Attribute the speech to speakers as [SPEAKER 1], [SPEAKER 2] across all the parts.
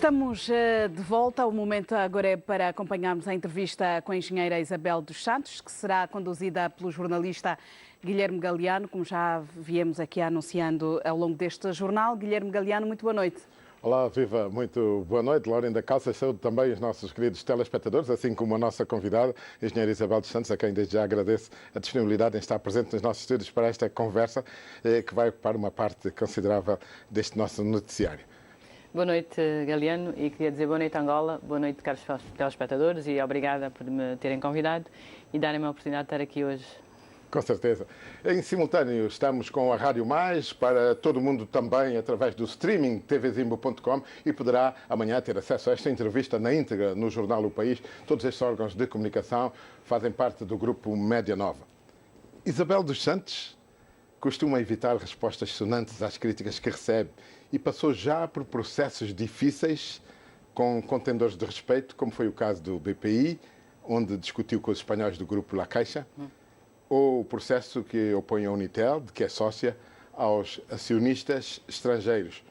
[SPEAKER 1] Estamos de volta. O momento agora é para acompanharmos a entrevista com a engenheira Isabel dos Santos, que será conduzida pelo jornalista Guilherme Galeano, como já viemos aqui anunciando ao longo deste jornal. Guilherme Galeano, muito boa noite.
[SPEAKER 2] Olá, viva, muito boa noite. Lauren da Calça, saúde também os nossos queridos telespectadores, assim como a nossa convidada, a engenheira Isabel dos Santos, a quem desde já agradeço a disponibilidade em estar presente nos nossos estúdios para esta conversa, que vai ocupar uma parte considerável deste nosso noticiário.
[SPEAKER 3] Boa noite, Galeano, e queria dizer boa noite, Angola, boa noite, caros telespectadores, e obrigada por me terem convidado e darem-me a oportunidade de estar aqui hoje.
[SPEAKER 2] Com certeza. Em simultâneo estamos com a Rádio Mais, para todo o mundo também através do streaming tvzimbo.com, e poderá amanhã ter acesso a esta entrevista na íntegra no jornal O País. Todos estes órgãos de comunicação fazem parte do grupo Média Nova. Isabel dos Santos costuma evitar respostas sonantes às críticas que recebe e passou já por processos difíceis com contendores de respeito, como foi o caso do BPI, onde discutiu com os espanhóis do grupo La Caixa, ou o processo que opõe a Unitel, de que é sócia, aos acionistas estrangeiros,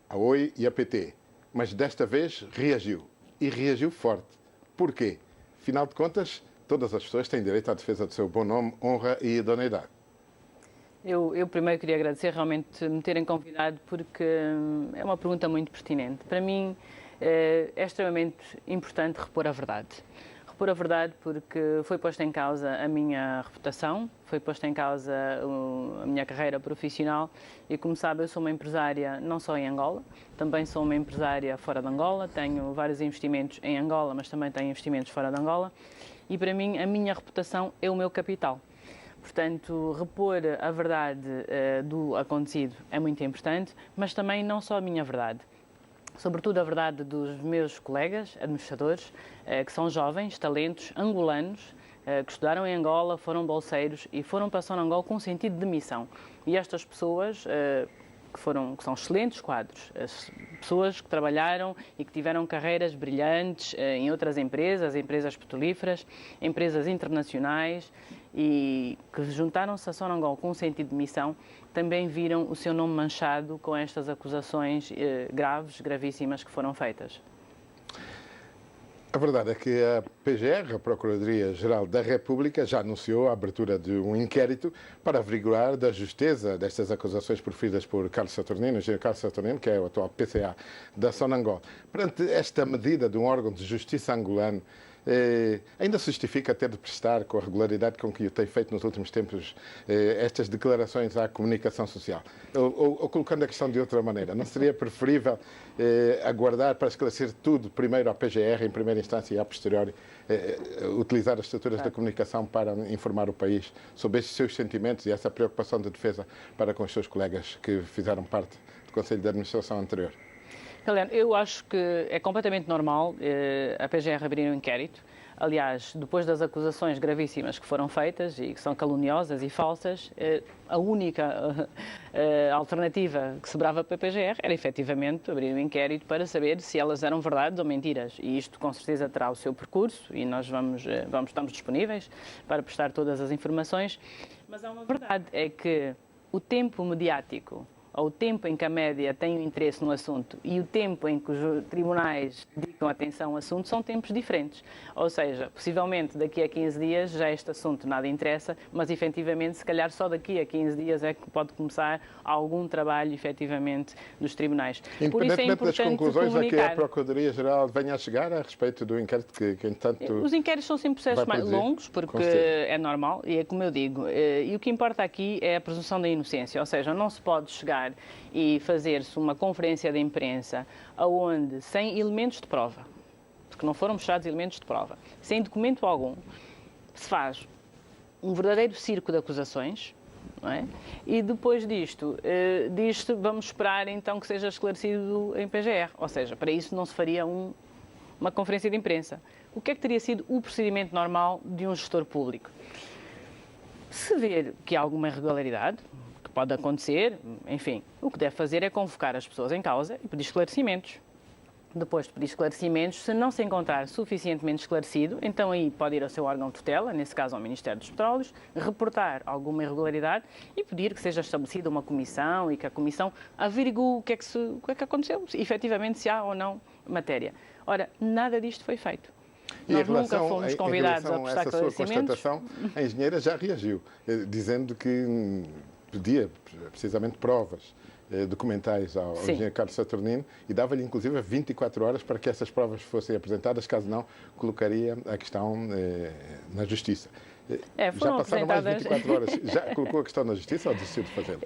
[SPEAKER 2] a Oi e a PT. Mas desta vez reagiu, e reagiu forte. Porquê? Afinal de contas, todas as pessoas têm direito à defesa do seu bom nome, honra e idoneidade.
[SPEAKER 3] Eu primeiro queria agradecer realmente me terem convidado, porque é uma pergunta muito pertinente. Para mim é extremamente importante repor a verdade. Repor a verdade porque foi posta em causa a minha reputação, foi posta em causa a minha carreira profissional e, como sabe, eu sou uma empresária não só em Angola, também sou uma empresária fora de Angola, tenho vários investimentos em Angola, mas também tenho investimentos fora de Angola, e para mim a minha reputação é o meu capital. Portanto, repor a verdade do acontecido é muito importante, mas também não só a minha verdade. Sobretudo a verdade dos meus colegas, administradores, que são jovens, talentos, angolanos, que estudaram em Angola, foram bolseiros e foram para São Angola com sentido de missão. E estas pessoas, que são excelentes quadros, pessoas que trabalharam e que tiveram carreiras brilhantes em outras empresas petrolíferas, empresas internacionais, e que juntaram-se a Sonangol com um sentido de missão, também viram o seu nome manchado com estas acusações gravíssimas que foram feitas.
[SPEAKER 2] A verdade é que a PGR, a Procuradoria-Geral da República, já anunciou a abertura de um inquérito para averiguar da justeza destas acusações proferidas por Carlos Saturnino, o engenheiro Carlos Saturnino, que é o atual PCA da Sonangol. Perante esta medida de um órgão de justiça angolano, ainda se justifica ter de prestar, com a regularidade com que o tem feito nos últimos tempos, estas declarações à comunicação social? Ou colocando a questão de outra maneira, não seria preferível aguardar para esclarecer tudo primeiro à PGR, em primeira instância, e a posteriori utilizar as estruturas da comunicação para informar o país sobre estes seus sentimentos e essa preocupação de defesa para com os seus colegas que fizeram parte do Conselho de Administração anterior?
[SPEAKER 3] Helena, eu acho que é completamente normal a PGR abrir um inquérito. Aliás, depois das acusações gravíssimas que foram feitas e que são caluniosas e falsas, a única alternativa que sobrava para a PGR era efetivamente abrir um inquérito para saber se elas eram verdades ou mentiras. E isto com certeza terá o seu percurso e nós estamos disponíveis para prestar todas as informações. Mas há uma verdade, é que o tempo mediático, ou o tempo em que a média tem um interesse no assunto e o tempo em que os tribunais dedicam atenção ao assunto são tempos diferentes. Ou seja, possivelmente daqui a 15 dias já este assunto nada interessa, mas efetivamente se calhar só daqui a 15 dias é que pode começar algum trabalho efetivamente dos tribunais.
[SPEAKER 2] Por isso é importante das conclusões a que a Procuradoria-Geral venha a chegar a respeito do inquérito que entanto...
[SPEAKER 3] Os inquéritos são sempre processos mais longos, porque é normal, e é como eu digo, e o que importa aqui é a presunção da inocência, ou seja, não se pode chegar e fazer-se uma conferência de imprensa onde, sem elementos de prova, porque não foram mostrados elementos de prova, sem documento algum, se faz um verdadeiro circo de acusações, não é? E depois disto, vamos esperar então que seja esclarecido em PGR, ou seja, para isso não se faria uma conferência de imprensa. O que é que teria sido o procedimento normal de um gestor público? Se ver que há alguma irregularidade, pode acontecer, enfim, o que deve fazer é convocar as pessoas em causa e pedir esclarecimentos. Depois de pedir esclarecimentos, se não se encontrar suficientemente esclarecido, então aí pode ir ao seu órgão de tutela, nesse caso ao Ministério dos Petróleos, reportar alguma irregularidade e pedir que seja estabelecida uma comissão e que a comissão averigue o que é que aconteceu, efetivamente se há ou não matéria. Ora, nada disto foi feito.
[SPEAKER 2] E
[SPEAKER 3] Nós nunca fomos convidados a prestar
[SPEAKER 2] essa sua
[SPEAKER 3] esclarecimentos.
[SPEAKER 2] constatação, a engenheira já reagiu, dizendo que pedia precisamente provas documentais ao engenheiro Carlos Saturnino e dava-lhe inclusive 24 horas para que essas provas fossem apresentadas, caso não, colocaria a questão na Justiça. Já passaram mais de 24 horas. Já colocou a questão na Justiça ou desistiu de fazê-lo?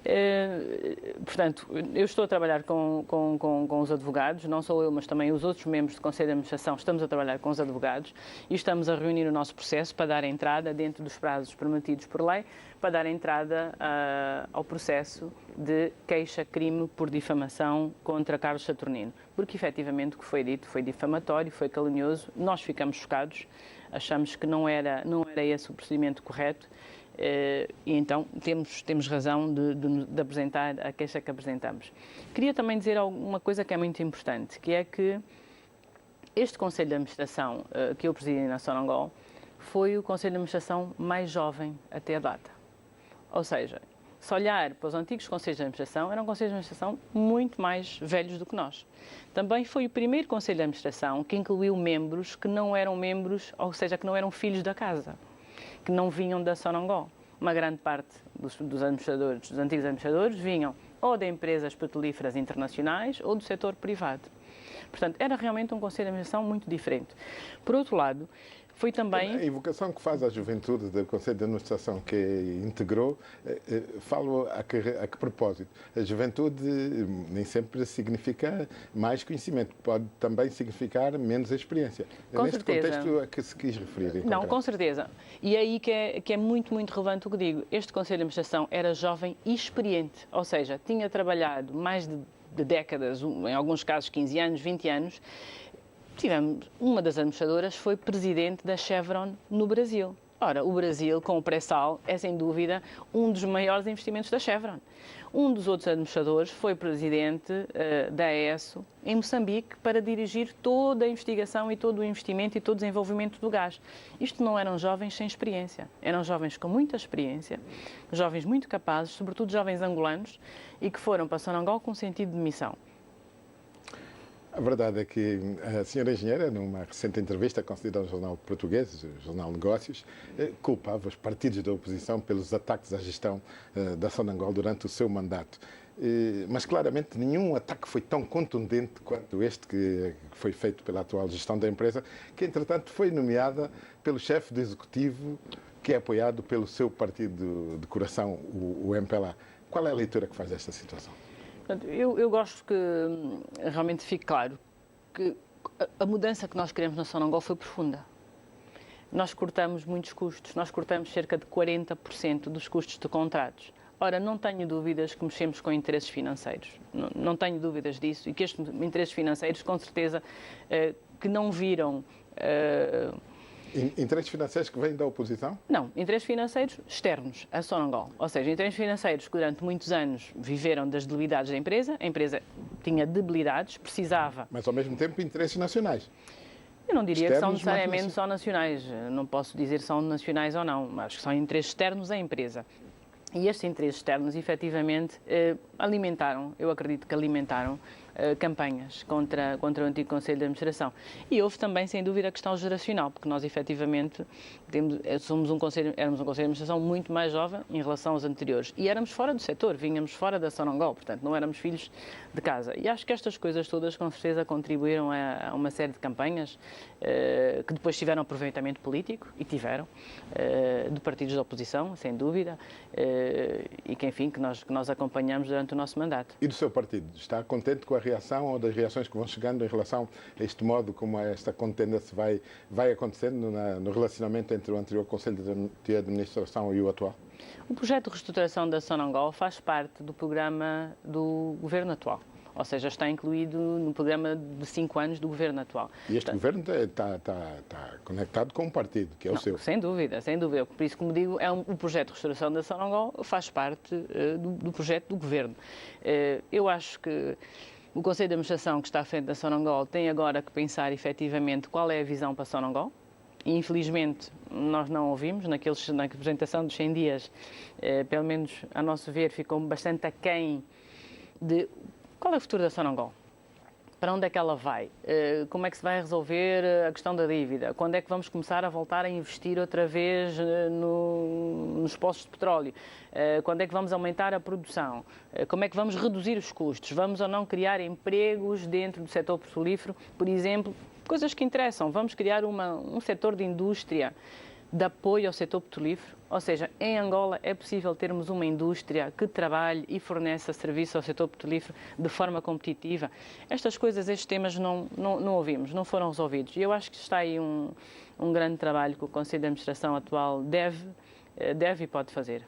[SPEAKER 3] Portanto, eu estou a trabalhar com os advogados, não só eu, mas também os outros membros do Conselho de Administração, estamos a trabalhar com os advogados e estamos a reunir o nosso processo para dar entrada, dentro dos prazos permitidos por lei, para dar entrada ao processo de queixa-crime por difamação contra Carlos Saturnino. Porque, efetivamente, o que foi dito foi difamatório, foi calunioso, nós ficamos chocados, achamos que não era esse o procedimento correto e então temos razão de apresentar a queixa que apresentamos. Queria também dizer uma coisa que é muito importante, que é que este Conselho de Administração que eu presidi na Sonangol foi o Conselho de Administração mais jovem até a data. Ou seja, se olhar para os antigos Conselhos de Administração, eram Conselhos de Administração muito mais velhos do que nós. Também foi o primeiro Conselho de Administração que incluiu membros que não eram membros, ou seja, que não eram filhos da casa, que não vinham da Sonangol. Uma grande parte dos administradores, dos antigos administradores, vinham ou de empresas petrolíferas internacionais ou do setor privado. Portanto, era realmente um Conselho de Administração muito diferente. Por outro lado, foi também...
[SPEAKER 2] A evocação que faz à juventude do Conselho de Administração que integrou, falo a que propósito? A juventude nem sempre significa mais conhecimento, pode também significar menos experiência.
[SPEAKER 3] Com
[SPEAKER 2] Neste
[SPEAKER 3] certeza.
[SPEAKER 2] contexto a que se quis referir.
[SPEAKER 3] Não, com certeza. E é aí que é muito, muito relevante o que digo. Este Conselho de Administração era jovem e experiente, ou seja, tinha trabalhado mais de décadas, em alguns casos 15 anos, 20 anos. Uma das administradoras foi presidente da Chevron no Brasil. Ora, o Brasil, com o pré-sal, é sem dúvida um dos maiores investimentos da Chevron. Um dos outros administradores foi presidente da ESSO em Moçambique para dirigir toda a investigação e todo o investimento e todo o desenvolvimento do gás. Isto não eram jovens sem experiência, eram jovens com muita experiência, jovens muito capazes, sobretudo jovens angolanos, e que foram para Sonangol com sentido de missão.
[SPEAKER 2] A verdade é que a senhora engenheira, numa recente entrevista concedida ao jornal português, o Jornal Negócios, culpava os partidos da oposição pelos ataques à gestão da Sonangol durante o seu mandato. Mas claramente nenhum ataque foi tão contundente quanto este que foi feito pela atual gestão da empresa, que entretanto foi nomeada pelo chefe do executivo, que é apoiado pelo seu partido de coração, o MPLA. Qual é a leitura que faz desta situação?
[SPEAKER 3] Eu gosto que realmente fique claro que a mudança que nós queremos na Sonangol foi profunda. Nós cortamos muitos custos, nós cortamos cerca de 40% dos custos de contratos. Ora, não tenho dúvidas que mexemos com interesses financeiros, não tenho dúvidas disso, e que estes interesses financeiros, com certeza, que não viram...
[SPEAKER 2] Interesses financeiros que vêm da oposição?
[SPEAKER 3] Não, interesses financeiros externos a Sonangol. Ou seja, interesses financeiros que durante muitos anos viveram das debilidades da empresa. A empresa tinha debilidades, precisava...
[SPEAKER 2] Mas ao mesmo tempo interesses nacionais.
[SPEAKER 3] Eu não diria que são
[SPEAKER 2] Externos,
[SPEAKER 3] necessariamente só nacionais. Não posso dizer se são nacionais ou não, mas que são interesses externos à empresa. E estes interesses externos, efetivamente, alimentaram, eu acredito que alimentaram, campanhas contra o antigo Conselho de Administração. E houve também, sem dúvida, a questão geracional, porque nós, efetivamente, éramos um Conselho de Administração muito mais jovem em relação aos anteriores. E éramos fora do setor, vínhamos fora da Sonangol, portanto, não éramos filhos de casa. E acho que estas coisas todas, com certeza, contribuíram a uma série de campanhas que depois tiveram aproveitamento político, e tiveram, de partidos da oposição, sem dúvida, e que, enfim, que nós acompanhamos durante o nosso mandato.
[SPEAKER 2] E do seu partido? Está contente com a reação ou das reações que vão chegando em relação a este modo como esta contenda se vai acontecendo no relacionamento entre o anterior Conselho de Administração e o atual?
[SPEAKER 3] O projeto de reestruturação da Sonangol faz parte do programa do governo atual. Ou seja, está incluído no programa de 5 anos do governo atual.
[SPEAKER 2] E este governo está conectado com um partido, que é o seu.
[SPEAKER 3] Sem dúvida, sem dúvida. Por isso, como digo, o projeto de restauração da Sonangol faz parte do projeto do governo. Eu acho que o Conselho de Administração que está à frente da Sonangol tem agora que pensar efetivamente qual é a visão para a Sonangol. E, infelizmente, nós não ouvimos. Na apresentação dos 100 dias, pelo menos a nosso ver, ficou bastante aquém de... Qual é o futuro da Sonangol? Para onde é que ela vai? Como é que se vai resolver a questão da dívida? Quando é que vamos começar a voltar a investir outra vez nos postos de petróleo? Quando é que vamos aumentar a produção? Como é que vamos reduzir os custos? Vamos ou não criar empregos dentro do setor petrolífero? Por exemplo, coisas que interessam. Vamos criar um setor de indústria de apoio ao setor petrolífero, ou seja, em Angola é possível termos uma indústria que trabalhe e forneça serviço ao setor petrolífero de forma competitiva. Estas coisas, estes temas não ouvimos, não foram resolvidos. E eu acho que está aí um grande trabalho que o Conselho de Administração atual deve e pode fazer.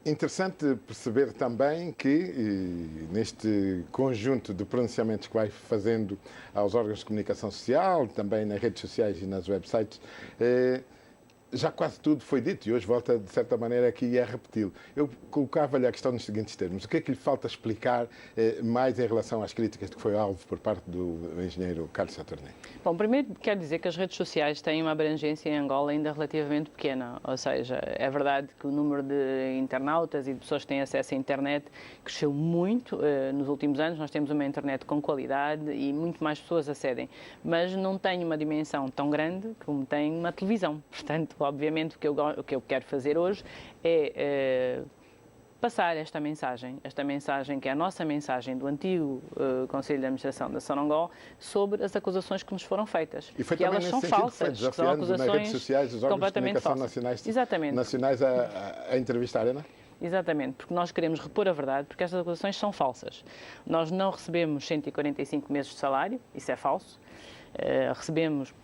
[SPEAKER 2] Interessante perceber também que, neste conjunto de pronunciamentos que vai fazendo aos órgãos de comunicação social, também nas redes sociais e nas websites, já quase tudo foi dito e hoje volta, de certa maneira, aqui a repeti-lo. Eu colocava-lhe a questão nos seguintes termos. O que é que lhe falta explicar mais em relação às críticas que foi alvo por parte do engenheiro Carlos Saturnino?
[SPEAKER 3] Bom, primeiro quero dizer que as redes sociais têm uma abrangência em Angola ainda relativamente pequena. Ou seja, é verdade que o número de internautas e de pessoas que têm acesso à internet cresceu muito nos últimos anos. Nós temos uma internet com qualidade e muito mais pessoas acedem. Mas não tem uma dimensão tão grande como tem uma televisão. Portanto, obviamente, o que eu quero fazer hoje é passar esta mensagem que é a nossa mensagem do antigo Conselho de Administração da Sonangol sobre as acusações que nos foram feitas.
[SPEAKER 2] E foi
[SPEAKER 3] que
[SPEAKER 2] também
[SPEAKER 3] elas são
[SPEAKER 2] nesse sentido
[SPEAKER 3] falsas,
[SPEAKER 2] que foi
[SPEAKER 3] que são acusações
[SPEAKER 2] nas redes sociais, os órgãos de comunicação nacionais a entrevistarem, não é?
[SPEAKER 3] Exatamente, porque nós queremos repor a verdade, porque estas acusações são falsas. Nós não recebemos 145 meses de salário, isso é falso. Recebemos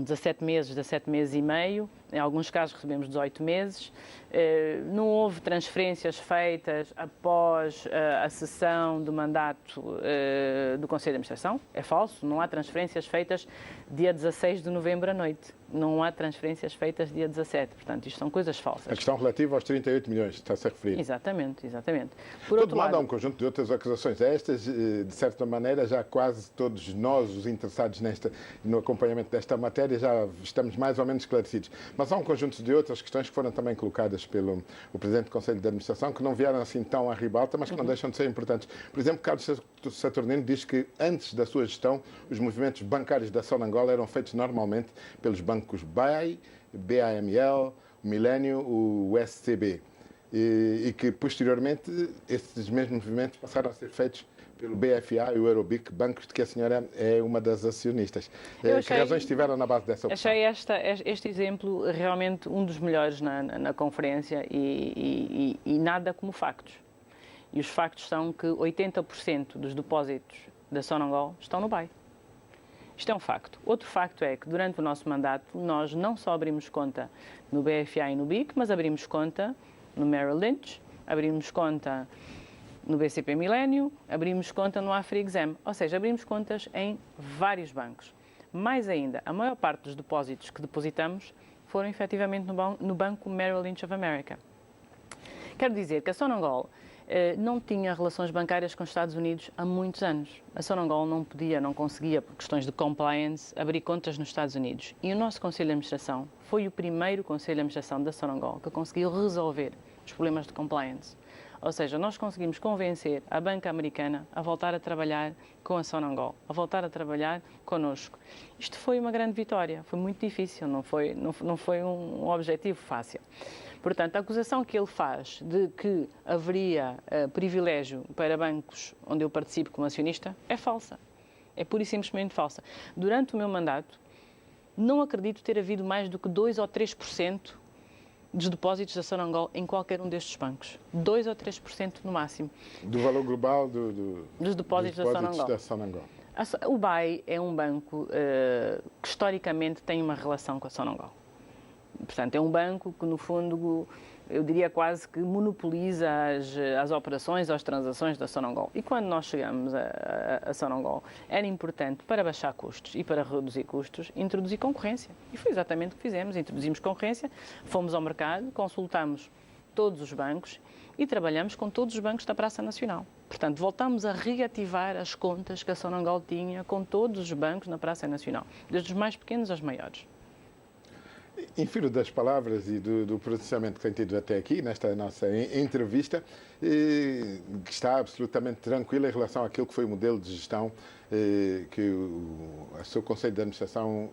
[SPEAKER 3] 17 meses e meio, em alguns casos recebemos 18 meses. Não houve transferências feitas após a cessão do mandato do Conselho de Administração, é falso, não há transferências feitas dia 16 de novembro à noite, não há transferências feitas dia 17, portanto isto são coisas falsas.
[SPEAKER 2] A questão relativa aos 38 milhões, está-se a referir.
[SPEAKER 3] Exatamente.
[SPEAKER 2] Por outro lado, há um conjunto de outras acusações. Estas, de certa maneira, já quase todos nós, os interessados no acompanhamento desta matéria, já estamos mais ou menos esclarecidos. Mas há um conjunto de outras questões que foram também colocadas pelo o Presidente do Conselho de Administração, que não vieram assim tão à ribalta, mas que não deixam de ser importantes. Por exemplo, Carlos Saturnino diz que, antes da sua gestão, os movimentos bancários da Sonangol eram feitos normalmente pelos bancos BAI, BAML, o Milênio, o SCB. E que, posteriormente, esses mesmos movimentos passaram a ser feitos pelo BFA e o Eurobic, bancos de que a senhora é uma das acionistas. Que razões tiveram na base dessa opção?
[SPEAKER 3] Achei este exemplo realmente um dos melhores na conferência e nada como factos. E os factos são que 80% dos depósitos da Sonangol estão no BAI. Isto é um facto. Outro facto é que, durante o nosso mandato, nós não só abrimos conta no BFA e no BIC, mas abrimos conta no Merrill Lynch, abrimos conta no BCP Milênio, abrimos conta no AfriExam, ou seja, abrimos contas em vários bancos. Mais ainda, a maior parte dos depósitos que depositamos foram efetivamente no banco Merrill Lynch of America. Quero dizer que a Sonangol não tinha relações bancárias com os Estados Unidos há muitos anos. A Sonangol não conseguia, por questões de compliance, abrir contas nos Estados Unidos. E o nosso Conselho de Administração foi o primeiro Conselho de Administração da Sonangol que conseguiu resolver os problemas de compliance. Ou seja, nós conseguimos convencer a banca americana a voltar a trabalhar com a Sonangol, a voltar a trabalhar connosco. Isto foi uma grande vitória, foi muito difícil, não foi um objetivo fácil. Portanto, a acusação que ele faz de que haveria privilégio para bancos onde eu participo como acionista é falsa. É pura e simplesmente falsa. Durante o meu mandato, não acredito ter havido mais do que 2 ou 3% dos depósitos da Sonangol em qualquer um destes bancos. 2 ou 3% no máximo.
[SPEAKER 2] Do valor global
[SPEAKER 3] dos depósitos da Sonangol. O BAI é um banco que historicamente tem uma relação com a Sonangol. Portanto, é um banco que, no fundo, eu diria quase que monopoliza as operações, as transações da Sonangol. E quando nós chegamos a Sonangol, era importante, para baixar custos e para reduzir custos, introduzir concorrência. E foi exatamente o que fizemos. Introduzimos concorrência, fomos ao mercado, consultamos todos os bancos e trabalhamos com todos os bancos da Praça Nacional. Portanto, voltamos a reativar as contas que a Sonangol tinha com todos os bancos na Praça Nacional, desde os mais pequenos aos maiores.
[SPEAKER 2] Infiro das palavras e do pronunciamento que tem tido até aqui, nesta nossa entrevista, que está absolutamente tranquilo em relação àquilo que foi o modelo de gestão que o seu Conselho de Administração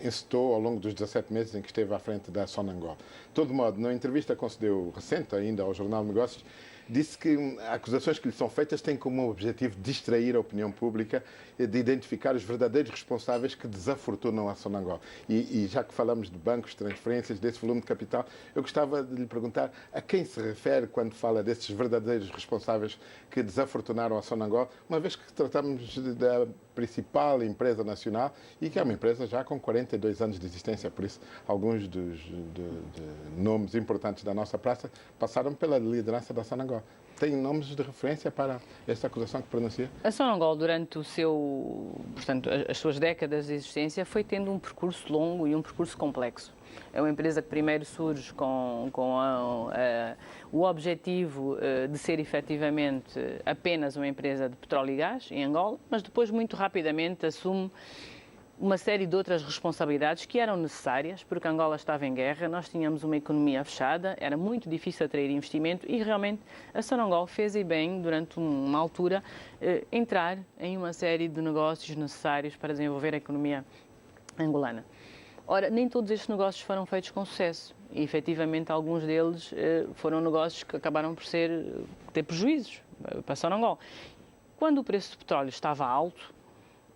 [SPEAKER 2] incitou ao longo dos 17 meses em que esteve à frente da Sonangol. De todo modo, na entrevista que concedeu recente ainda ao Jornal de Negócios, disse que acusações que lhe são feitas têm como objetivo distrair a opinião pública de identificar os verdadeiros responsáveis que desafortunam a Sonangol. E já que falamos de bancos, transferências, desse volume de capital, eu gostava de lhe perguntar a quem se refere quando fala desses verdadeiros responsáveis que desafortunaram a Sonangol, uma vez que tratamos da principal empresa nacional e que é uma empresa já com 42 anos de existência, por isso alguns dos nomes importantes da nossa praça passaram pela liderança da Sonangol. Tem nomes de referência para esta acusação que pronuncia?
[SPEAKER 3] A Sonangol, durante portanto, as suas décadas de existência, foi tendo um percurso longo e um percurso complexo. É uma empresa que primeiro surge com o objetivo de ser efetivamente apenas uma empresa de petróleo e gás em Angola, mas depois muito rapidamente assume uma série de outras responsabilidades que eram necessárias, porque Angola estava em guerra, nós tínhamos uma economia fechada, era muito difícil atrair investimento e realmente a Sonangol fez e bem, durante uma altura, entrar em uma série de negócios necessários para desenvolver a economia angolana. Ora, nem todos estes negócios foram feitos com sucesso e, efetivamente, alguns deles foram negócios que acabaram por ter prejuízos para a Sonangol. Quando o preço do petróleo estava alto,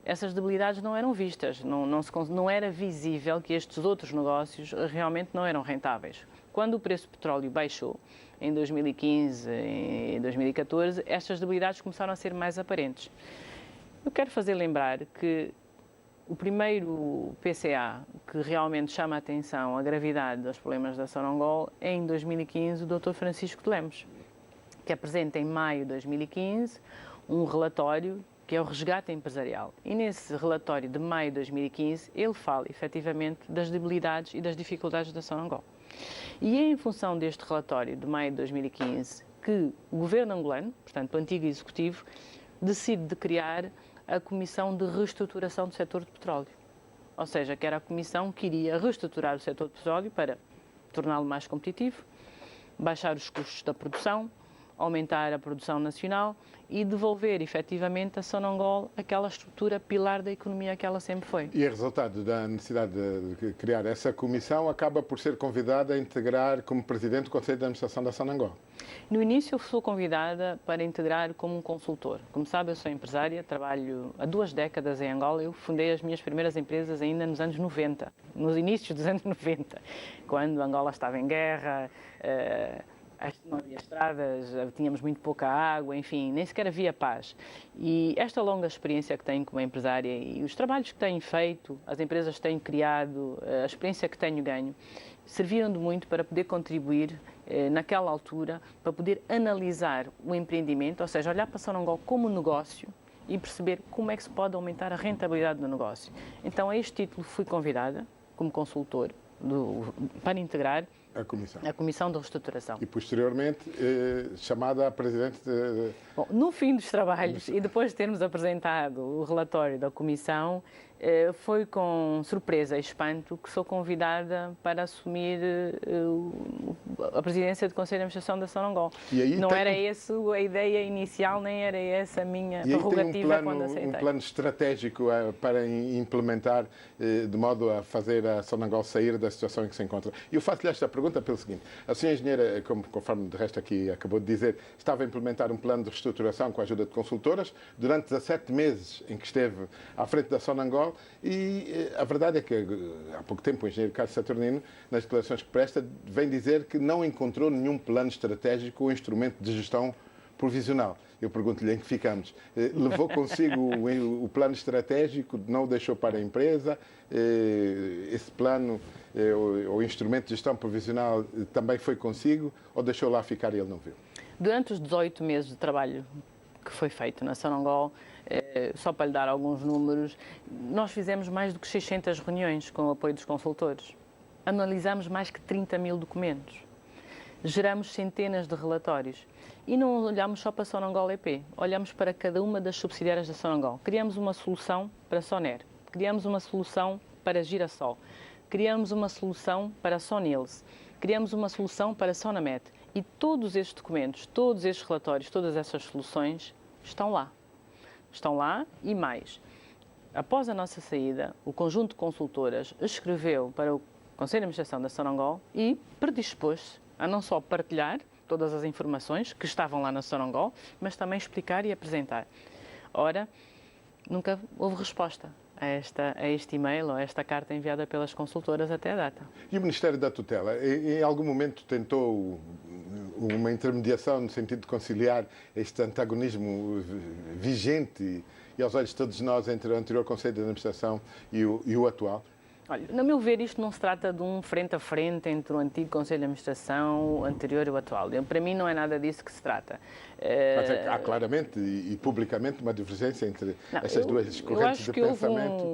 [SPEAKER 3] essas debilidades não eram vistas, não era visível que estes outros negócios realmente não eram rentáveis. Quando o preço do petróleo baixou, em 2015 e 2014, estas debilidades começaram a ser mais aparentes. Eu quero fazer lembrar que o primeiro PCA que realmente chama a atenção a gravidade dos problemas da Sonangol é, em 2015, o Dr. Francisco de Lemos, que apresenta em maio de 2015 um relatório que é o resgate empresarial. E nesse relatório de maio de 2015, ele fala, efetivamente, das debilidades e das dificuldades da Sonangol. E é em função deste relatório de maio de 2015 que o governo angolano, portanto, o antigo executivo, decide criar a Comissão de Reestruturação do Setor de Petróleo. Ou seja, que era a comissão que iria reestruturar o setor de petróleo para torná-lo mais competitivo, baixar os custos da produção, aumentar a produção nacional e devolver, efetivamente, a Sonangol aquela estrutura pilar da economia que ela sempre foi.
[SPEAKER 2] E o resultado da necessidade de criar essa comissão acaba por ser convidada a integrar como presidente do Conselho de Administração da Sonangol.
[SPEAKER 3] No início, eu fui convidada para integrar como um consultor. Como sabe, eu sou empresária, trabalho há 2 décadas em Angola. Eu fundei as minhas primeiras empresas ainda nos anos 90, nos inícios dos anos 90, quando Angola estava em guerra, não havia estradas, tínhamos muito pouca água, enfim, nem sequer havia paz. E esta longa experiência que tenho como empresária e os trabalhos que tenho feito, as empresas que tenho criado, a experiência que tenho ganho, serviram de muito para poder contribuir naquela altura, para poder analisar o empreendimento, ou seja, olhar para Sonangol como negócio e perceber como é que se pode aumentar a rentabilidade do negócio. Então, a este título fui convidada, como consultor, para integrar a Comissão de Reestruturação.
[SPEAKER 2] E, posteriormente, chamada a Presidente de...
[SPEAKER 3] Bom, no fim dos trabalhos e depois de termos apresentado o relatório da Comissão, foi com surpresa e espanto que sou convidada para assumir a presidência do Conselho de Administração da Sonangol. Não era essa a ideia inicial, nem era essa a minha prerrogativa quando aceitei.
[SPEAKER 2] Um plano estratégico para implementar, de modo a fazer a Sonangol sair da situação em que se encontra. E eu faço-lhe esta pergunta pelo seguinte. A senhora engenheira, conforme de resto aqui acabou de dizer, estava a implementar um plano de reestruturação com a ajuda de consultoras durante 17 meses em que esteve à frente da Sonangol. E a verdade é que há pouco tempo o engenheiro Carlos Saturnino, nas declarações que presta, vem dizer que não encontrou nenhum plano estratégico ou instrumento de gestão provisional. Eu pergunto-lhe em que ficamos. Levou consigo o plano estratégico, não o deixou para a empresa? Esse plano ou instrumento de gestão provisional também foi consigo ou deixou lá ficar e ele não viu?
[SPEAKER 3] Durante os 18 meses de trabalho que foi feito na Sonangol, só para lhe dar alguns números, nós fizemos mais do que 600 reuniões com o apoio dos consultores. Analisámos mais que 30 mil documentos. Geramos centenas de relatórios. E não olhamos só para a Sonangol EP, olhamos para cada uma das subsidiárias da Sonangol. Criamos uma solução para a Soner, criamos uma solução para a Girassol. criamos uma solução para a Sonils, criamos uma solução para a Sonamet e todos estes documentos, todos estes relatórios, todas essas soluções estão lá. Estão lá e mais. Após a nossa saída, o conjunto de consultoras escreveu para o Conselho de Administração da Sonangol e predispôs-se a não só partilhar todas as informações que estavam lá na Sonangol, mas também explicar e apresentar. Ora, nunca houve resposta a este e-mail ou a esta carta enviada pelas consultoras até a data.
[SPEAKER 2] E o Ministério da Tutela, em algum momento tentou uma intermediação no sentido de conciliar este antagonismo vigente e aos olhos de todos nós entre o anterior Conselho de Administração e o atual?
[SPEAKER 3] Olha, no meu ver, isto não se trata de um frente a frente entre o antigo Conselho de Administração, o anterior e o atual. Para mim não é nada disso que se trata.
[SPEAKER 2] Mas há claramente e publicamente uma divergência entre estas duas correntes de pensamento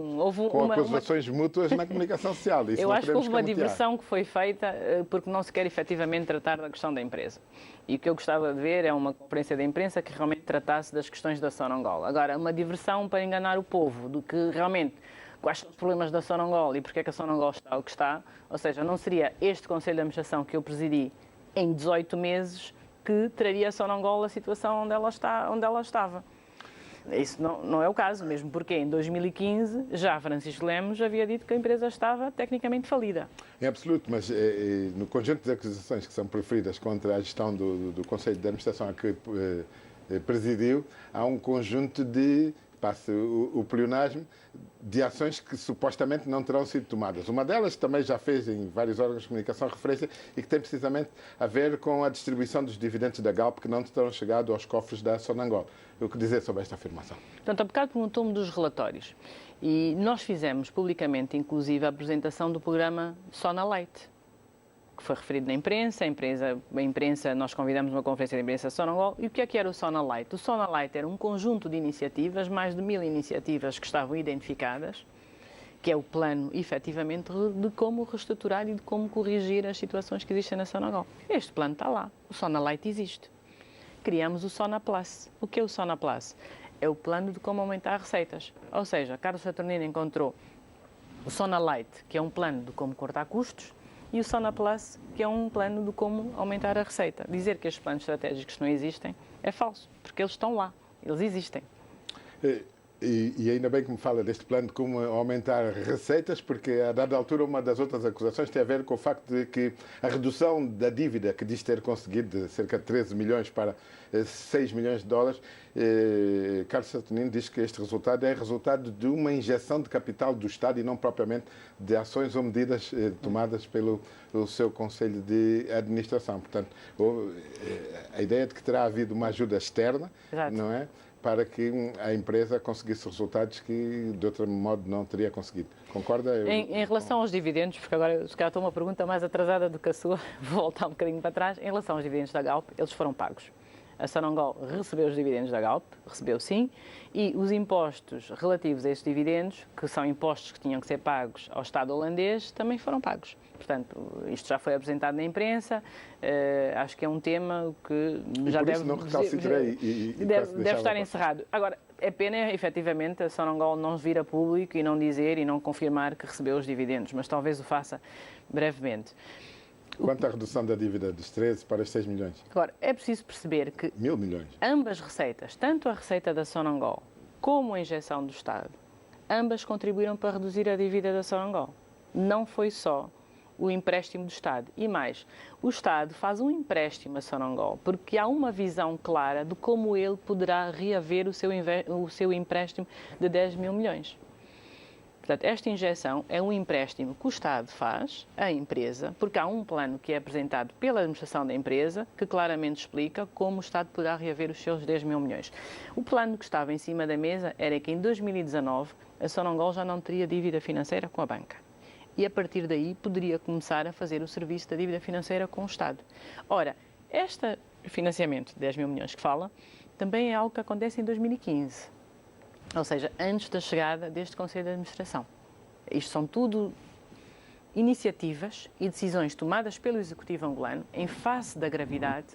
[SPEAKER 2] com acusações mútuas na comunicação social. Isso
[SPEAKER 3] eu acho que houve uma
[SPEAKER 2] camutear.
[SPEAKER 3] diversão que foi feita porque não se quer efetivamente tratar da questão da empresa. E o que eu gostava de ver é uma conferência de imprensa que realmente tratasse das questões da Sonangol. Agora, uma diversão para enganar o povo, do que realmente quais são os problemas da Sonangol e porque é que a Sonangol está o que está, ou seja, não seria este Conselho de Administração que eu presidi em 18 meses que traria a Sonangol a situação onde ela estava. Isso não é o caso, mesmo porque em 2015 já Francisco Lemos havia dito que a empresa estava tecnicamente falida.
[SPEAKER 2] Em absoluto, mas no conjunto de acusações que são proferidas contra a gestão do Conselho de Administração a que presidiu, há um conjunto de, passe o pleonasmo, de ações que supostamente não terão sido tomadas. Uma delas também já fez em vários órgãos de comunicação referência e que tem precisamente a ver com a distribuição dos dividendos da Galp que não terão chegado aos cofres da Sonangol. O que dizer sobre esta afirmação?
[SPEAKER 3] Portanto, há bocado perguntou-me dos relatórios e nós fizemos publicamente, inclusive, a apresentação do programa Sonalight, que foi referido na imprensa. A imprensa, nós convidamos uma conferência de imprensa Sonangol. E o que era o Sonalight? O Sonalight era um conjunto de iniciativas, mais de 1000 iniciativas que estavam identificadas, que é o plano, efetivamente, de como reestruturar e de como corrigir as situações que existem na Sonangol. Este plano está lá. O Sonalight existe. Criamos o Sonaplus. O que é o Sonaplus? É o plano de como aumentar receitas. Ou seja, Carlos Saturnino encontrou o Sonalight, que é um plano de como cortar custos, e o Sonaplus, que é um plano de como aumentar a receita. Dizer que estes planos estratégicos não existem é falso, porque eles estão lá, eles existem.
[SPEAKER 2] E ainda bem que me fala deste plano de como aumentar receitas, porque a dada altura uma das outras acusações tem a ver com o facto de que a redução da dívida que diz ter conseguido de cerca de 13 milhões para 6 milhões de dólares, Carlos Saturnino diz que este resultado é resultado de uma injeção de capital do Estado e não propriamente de ações ou medidas tomadas pelo seu Conselho de Administração. Portanto, a ideia de que terá havido uma ajuda externa,
[SPEAKER 3] Exato,
[SPEAKER 2] não é? Para que a empresa conseguisse resultados que, de outro modo, não teria conseguido. Concorda?
[SPEAKER 3] Em relação aos dividendos, porque agora se calhar estou uma pergunta mais atrasada do que a sua, vou voltar um bocadinho para trás. Em relação aos dividendos da Galp, eles foram pagos. A Sonangol recebeu os dividendos da Galp, recebeu sim, e os impostos relativos a esses dividendos, que são impostos que tinham que ser pagos ao Estado holandês, também foram pagos. Portanto, isto já foi apresentado na imprensa, acho que é um tema que já deve estar encerrado. Agora, é pena, efetivamente, a Sonangol não vir a público e não dizer e não confirmar que recebeu os dividendos, mas talvez o faça brevemente.
[SPEAKER 2] Quanto à redução da dívida dos 13 para os 6 milhões?
[SPEAKER 3] Agora, é preciso perceber que
[SPEAKER 2] 1000 milhões.
[SPEAKER 3] Ambas receitas, tanto a receita da Sonangol como a injeção do Estado, ambas contribuíram para reduzir a dívida da Sonangol. Não foi só o empréstimo do Estado. E mais, o Estado faz um empréstimo a Sonangol porque há uma visão clara de como ele poderá reaver o seu empréstimo de 10 mil milhões. Portanto, esta injeção é um empréstimo que o Estado faz à empresa, porque há um plano que é apresentado pela administração da empresa que claramente explica como o Estado poderá reaver os seus 10 mil milhões. O plano que estava em cima da mesa era que em 2019 a Sonangol já não teria dívida financeira com a banca. E a partir daí poderia começar a fazer o serviço da dívida financeira com o Estado. Ora, este financiamento de 10 mil milhões que fala também é algo que acontece em 2015. Ou seja, antes da chegada deste Conselho de Administração. Isto são tudo iniciativas e decisões tomadas pelo Executivo angolano em face da gravidade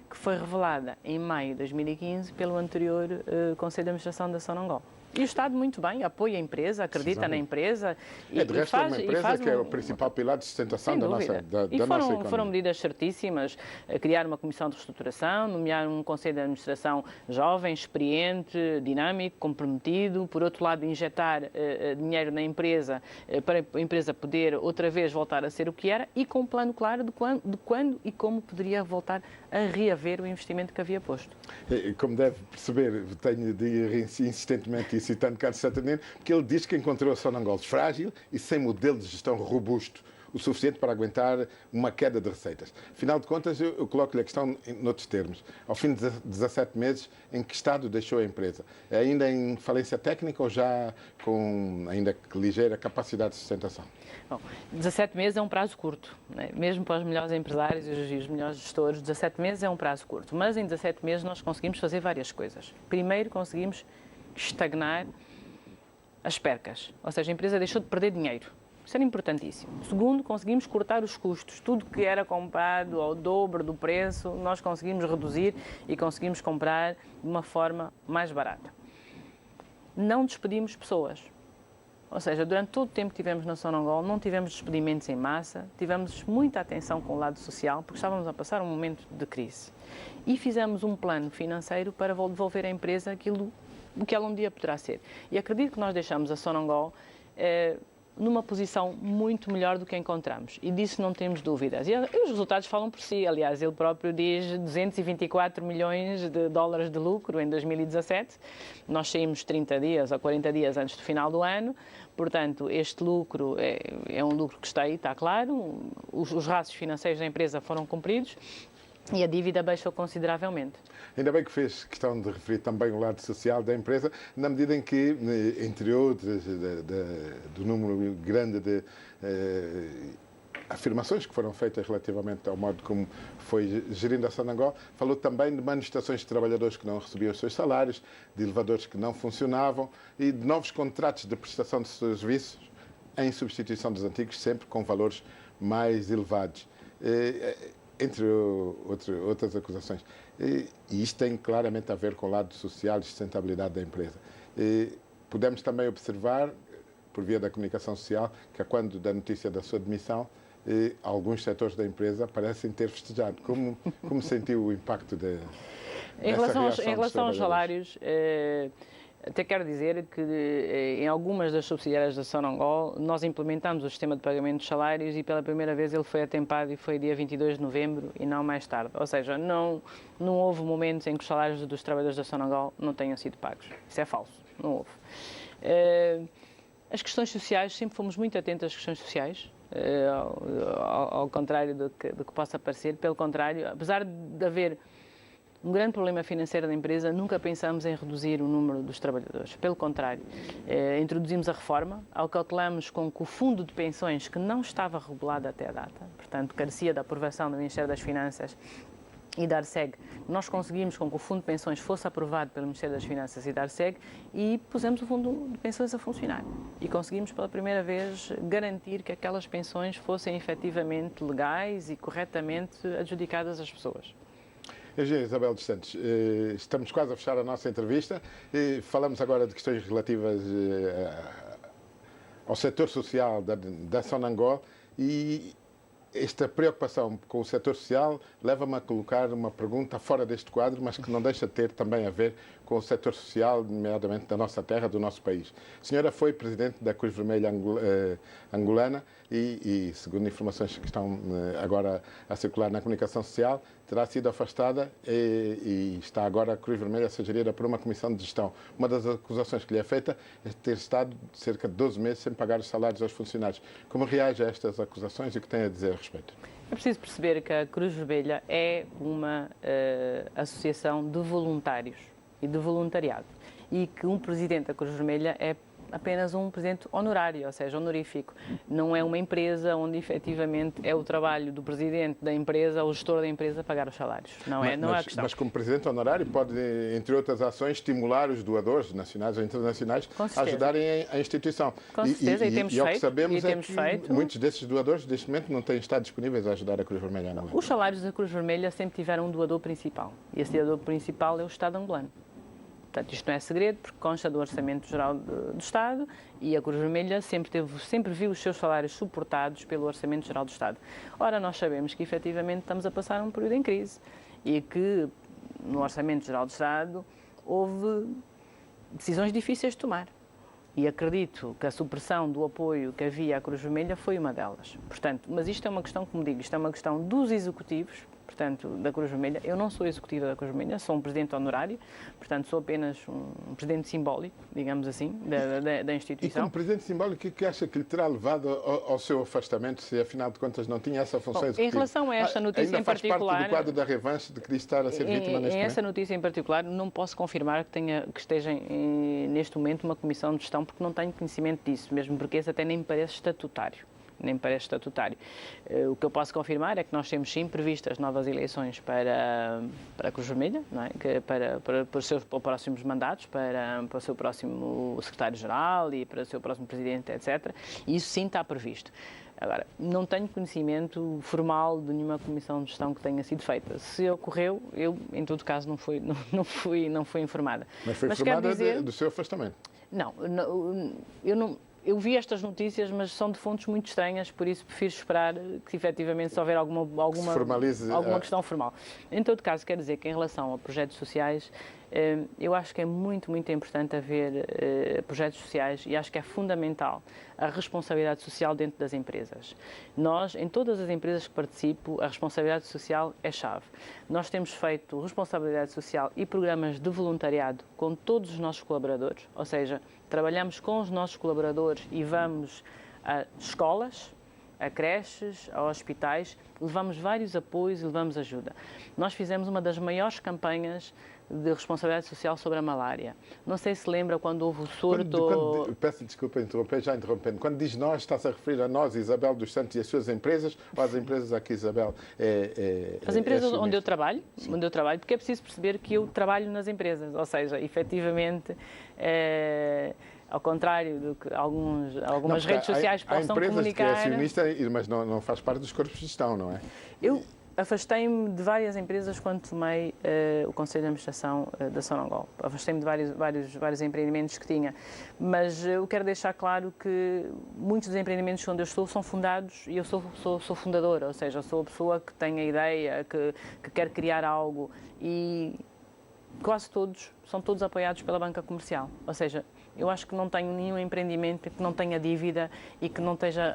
[SPEAKER 3] que foi revelada em maio de 2015 pelo anterior Conselho de Administração da Sonangol. E o Estado, muito bem, apoia a empresa, acredita na empresa.
[SPEAKER 2] De resto, é uma empresa que é o principal pilar de sustentação da nossa economia.
[SPEAKER 3] Foram medidas certíssimas, criar uma comissão de reestruturação, nomear um conselho de administração jovem, experiente, dinâmico, comprometido. Por outro lado, injetar dinheiro na empresa para a empresa poder outra vez voltar a ser o que era e com um plano claro de quando e como poderia voltar a reaver o investimento que havia posto.
[SPEAKER 2] Como deve perceber, tenho de ir insistentemente citando Carlos Saturnino, porque ele diz que encontrou a Sonangol frágil e sem modelo de gestão robusto, o suficiente para aguentar uma queda de receitas. Afinal de contas, eu coloco-lhe a questão noutros termos. Ao fim de 17 meses, em que estado deixou a empresa? É ainda em falência técnica ou já com ainda ligeira capacidade de sustentação?
[SPEAKER 3] Bom, 17 meses é um prazo curto, né? Mesmo para os melhores empresários e os melhores gestores, 17 meses é um prazo curto, mas em 17 meses nós conseguimos fazer várias coisas. Primeiro, conseguimos estagnar as percas, ou seja, a empresa deixou de perder dinheiro. Isso era importantíssimo. Segundo, conseguimos cortar os custos. Tudo que era comprado ao dobro do preço, nós conseguimos reduzir e conseguimos comprar de uma forma mais barata. Não despedimos pessoas. Ou seja, durante todo o tempo que tivemos na Sonangol, não tivemos despedimentos em massa, tivemos muita atenção com o lado social, porque estávamos a passar um momento de crise. E fizemos um plano financeiro para devolver à empresa aquilo que ela um dia poderá ser. E acredito que nós deixamos a Sonangol numa posição muito melhor do que encontramos. E disso não temos dúvidas. E os resultados falam por si. Aliás, ele próprio diz 224 milhões de dólares de lucro em 2017. Nós saímos 30 dias ou 40 dias antes do final do ano. Portanto, este lucro é um lucro que está aí, está claro. Os rastros financeiros da empresa foram cumpridos. E a dívida baixou consideravelmente.
[SPEAKER 2] Ainda bem que fez questão de referir também o lado social da empresa, na medida em que, entre outras, do número grande de afirmações que foram feitas relativamente ao modo como foi gerindo a Sonangol, falou também de manifestações de trabalhadores que não recebiam os seus salários, de elevadores que não funcionavam e de novos contratos de prestação de serviços em substituição dos antigos, sempre com valores mais elevados. Entre outras acusações. E isto tem claramente a ver com o lado social e sustentabilidade da empresa. Podemos também observar, por via da comunicação social, que quando da notícia da sua demissão, alguns setores da empresa parecem ter festejado. Como sentiu o impacto dessa reação?
[SPEAKER 3] Em relação aos salários, até quero dizer que em algumas das subsidiárias da Sonangol nós implementamos o sistema de pagamento dos salários e pela primeira vez ele foi atempado e foi dia 22 de novembro e não mais tarde. Ou seja, não houve momentos em que os salários dos trabalhadores da Sonangol não tenham sido pagos. Isso é falso, não houve. As questões sociais, sempre fomos muito atentos às questões sociais, ao contrário do que possa parecer. Pelo contrário, apesar de haver um grande problema financeiro da empresa, nunca pensamos em reduzir o número dos trabalhadores. Pelo contrário, introduzimos a reforma, acautelamos com que o fundo de pensões, que não estava regulado até a data, portanto, carecia da aprovação do Ministério das Finanças e da ARSEG, nós conseguimos com que o fundo de pensões fosse aprovado pelo Ministério das Finanças e da ARSEG e pusemos o fundo de pensões a funcionar. E conseguimos pela primeira vez garantir que aquelas pensões fossem efetivamente legais e corretamente adjudicadas às pessoas.
[SPEAKER 2] Engenheira Isabel dos Santos, estamos quase a fechar a nossa entrevista. Falamos agora de questões relativas ao setor social da Sonangol e esta preocupação com o setor social leva-me a colocar uma pergunta fora deste quadro, mas que não deixa de ter também a ver com o setor social, nomeadamente da nossa terra, do nosso país. A senhora foi presidente da Cruz Vermelha angolana e, segundo informações que estão agora a circular na comunicação social, terá sido afastada e está agora a Cruz Vermelha a ser gerida por uma comissão de gestão. Uma das acusações que lhe é feita é ter estado cerca de 12 meses sem pagar os salários aos funcionários. Como reage a estas acusações e o que tem a dizer a respeito?
[SPEAKER 3] É preciso perceber que a Cruz Vermelha é uma associação de voluntários e de voluntariado e que um presidente da Cruz Vermelha é apenas um presidente honorário, ou seja, honorífico. Não é uma empresa onde efetivamente é o trabalho do presidente da empresa ou o gestor da empresa pagar os salários. Não é a questão.
[SPEAKER 2] Mas como presidente honorário pode, entre outras ações, estimular os doadores nacionais ou internacionais a ajudarem a instituição.
[SPEAKER 3] Com certeza, e temos feito.
[SPEAKER 2] E o que sabemos é que muitos desses doadores, neste momento, não têm estado disponíveis a ajudar a Cruz Vermelha. Não é?
[SPEAKER 3] Os salários da Cruz Vermelha sempre tiveram um doador principal. E esse doador principal é o Estado angolano. Portanto, isto não é segredo, porque consta do Orçamento Geral do Estado e a Cruz Vermelha sempre viu os seus salários suportados pelo Orçamento Geral do Estado. Ora, nós sabemos que, efetivamente, estamos a passar um período em crise e que, no Orçamento Geral do Estado, houve decisões difíceis de tomar. E acredito que a supressão do apoio que havia à Cruz Vermelha foi uma delas. Portanto, mas isto é uma questão, como digo, isto é uma questão dos executivos, portanto, da Cruz Vermelha. Eu não sou executiva da Cruz Vermelha, sou um presidente honorário, portanto, sou apenas um presidente simbólico, digamos assim, da instituição.
[SPEAKER 2] E como presidente simbólico, o que acha que lhe terá levado ao seu afastamento, se afinal de contas não tinha essa função executiva?
[SPEAKER 3] Em relação a esta notícia em particular...
[SPEAKER 2] Ainda faz parte do quadro da revanche de que diz estar a ser vítima neste momento?
[SPEAKER 3] Essa notícia em particular, não posso confirmar que esteja neste momento uma comissão de gestão, porque não tenho conhecimento disso, mesmo porque esse até nem me parece estatutário. O que eu posso confirmar é que nós temos sim previstas novas eleições para a Cruz Vermelha, não é? para os seus próximos mandatos, para o seu próximo secretário-geral e para o seu próximo presidente, etc. E isso sim está previsto. Agora, não tenho conhecimento formal de nenhuma comissão de gestão que tenha sido feita. Se ocorreu, eu, em todo caso, não fui informada.
[SPEAKER 2] Mas foi informada do seu afastamento?
[SPEAKER 3] Não, eu vi estas notícias, mas são de fontes muito estranhas, por isso prefiro esperar que, efetivamente, se houver alguma questão formal. Em todo caso, quero dizer que, em relação a projetos sociais, eu acho que é muito, muito importante haver projetos sociais e acho que é fundamental a responsabilidade social dentro das empresas. Nós, em todas as empresas que participo, a responsabilidade social é chave. Nós temos feito responsabilidade social e programas de voluntariado com todos os nossos colaboradores, ou seja, trabalhamos com os nossos colaboradores e vamos a escolas, a creches, a hospitais, levamos vários apoios e levamos ajuda. Nós fizemos uma das maiores campanhas de responsabilidade social sobre a malária. Não sei se lembra quando houve o surto...
[SPEAKER 2] Peço desculpa interromper, já interrompendo. Quando diz nós, está-se a referir a nós, Isabel dos Santos, e as suas empresas, ou às empresas a que Isabel
[SPEAKER 3] As empresas onde eu trabalho, porque é preciso perceber que eu trabalho nas empresas, ou seja, efetivamente... Ao contrário do que algumas redes sociais possam comunicar...
[SPEAKER 2] Há empresas que é acionista, mas não faz parte dos corpos de gestão, não é?
[SPEAKER 3] Eu afastei-me de várias empresas quando tomei o Conselho de Administração da Sonangol. Afastei-me de vários empreendimentos que tinha. Mas eu quero deixar claro que muitos dos empreendimentos onde eu estou são fundados e eu sou fundadora, ou seja, sou a pessoa que tem a ideia, que quer criar algo e quase todos, são todos apoiados pela banca comercial. Ou seja, eu acho que não tenho nenhum empreendimento que não tenha dívida e que não esteja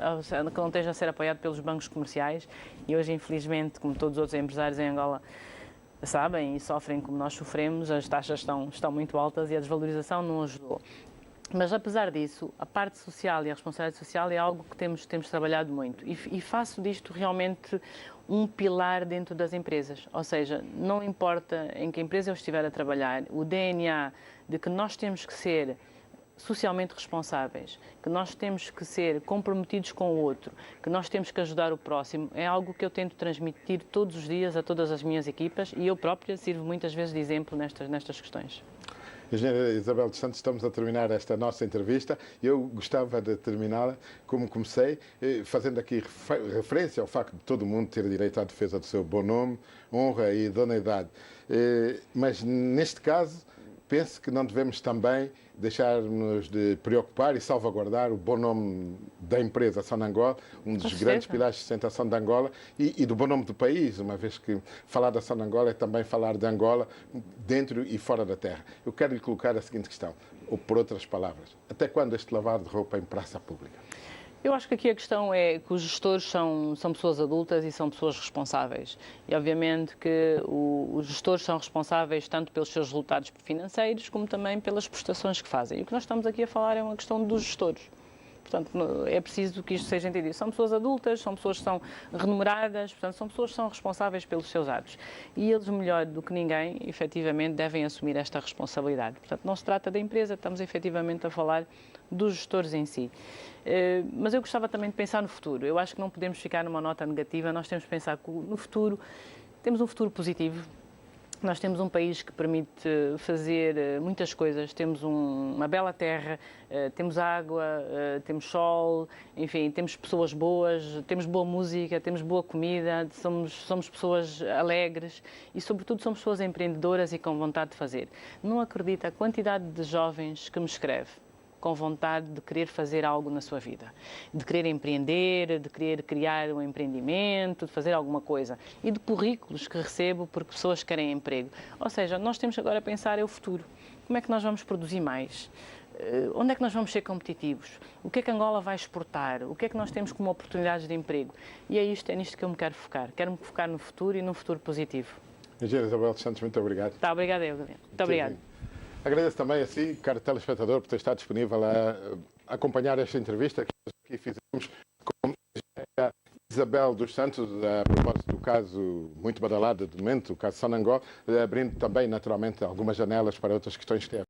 [SPEAKER 3] a ser apoiado pelos bancos comerciais. E hoje, infelizmente, como todos os outros empresários em Angola sabem e sofrem como nós sofremos, as taxas estão muito altas e a desvalorização não ajudou. Mas, apesar disso, a parte social e a responsabilidade social é algo que temos trabalhado muito. E faço disto realmente um pilar dentro das empresas. Ou seja, não importa em que empresa eu estiver a trabalhar, o DNA de que nós temos que ser socialmente responsáveis, que nós temos que ser comprometidos com o outro, que nós temos que ajudar o próximo, é algo que eu tento transmitir todos os dias a todas as minhas equipas e eu própria sirvo muitas vezes de exemplo nestas questões.
[SPEAKER 2] Engenheira Isabel dos Santos, estamos a terminar esta nossa entrevista. Eu gostava de terminá-la, como comecei, fazendo aqui referência ao facto de todo mundo ter direito à defesa do seu bom nome, honra e idoneidade. Mas, neste caso, penso que não devemos também deixar-nos de preocupar e salvaguardar o bom nome da empresa Sonangol, um dos grandes pilares de sustentação de Angola e do bom nome do país, uma vez que falar da Sonangol é também falar de Angola dentro e fora da terra. Eu quero lhe colocar a seguinte questão, ou por outras palavras, até quando este lavar de roupa em praça pública?
[SPEAKER 3] Eu acho que aqui a questão é que os gestores são pessoas adultas e são pessoas responsáveis. E, obviamente, que os gestores são responsáveis tanto pelos seus resultados financeiros como também pelas prestações que fazem. E o que nós estamos aqui a falar é uma questão dos gestores. Portanto, é preciso que isto seja entendido. São pessoas adultas, são pessoas que são remuneradas, portanto, são pessoas que são responsáveis pelos seus atos. E eles, melhor do que ninguém, efetivamente, devem assumir esta responsabilidade. Portanto, não se trata da empresa, estamos efetivamente a falar dos gestores em si. Mas eu gostava também de pensar no futuro. Eu acho que não podemos ficar numa nota negativa, nós temos que pensar que no futuro, temos um futuro positivo, Nós temos um país que permite fazer muitas coisas. Temos uma bela terra, temos água, temos sol, enfim, temos pessoas boas, temos boa música, temos boa comida, somos pessoas alegres e, sobretudo, somos pessoas empreendedoras e com vontade de fazer. Não acredito a quantidade de jovens que me escreve com vontade de querer fazer algo na sua vida, de querer empreender, de querer criar um empreendimento, de fazer alguma coisa, e de currículos que recebo porque pessoas querem emprego. Ou seja, nós temos agora a pensar o futuro. Como é que nós vamos produzir mais? Onde é que nós vamos ser competitivos? O que é que Angola vai exportar? O que é que nós temos como oportunidades de emprego? E é nisto que eu me quero focar. Quero-me focar no futuro e num futuro positivo.
[SPEAKER 2] Engenheira Isabel dos Santos, muito obrigado.
[SPEAKER 3] Tá, obrigada eu, Galiano. Muito obrigado.
[SPEAKER 2] Agradeço também a si, caro telespectador, por ter estado disponível a acompanhar esta entrevista que aqui fizemos com a Isabel dos Santos, a propósito do caso muito badalado de momento, o caso Sonangol, abrindo também, naturalmente, algumas janelas para outras questões que têm a ver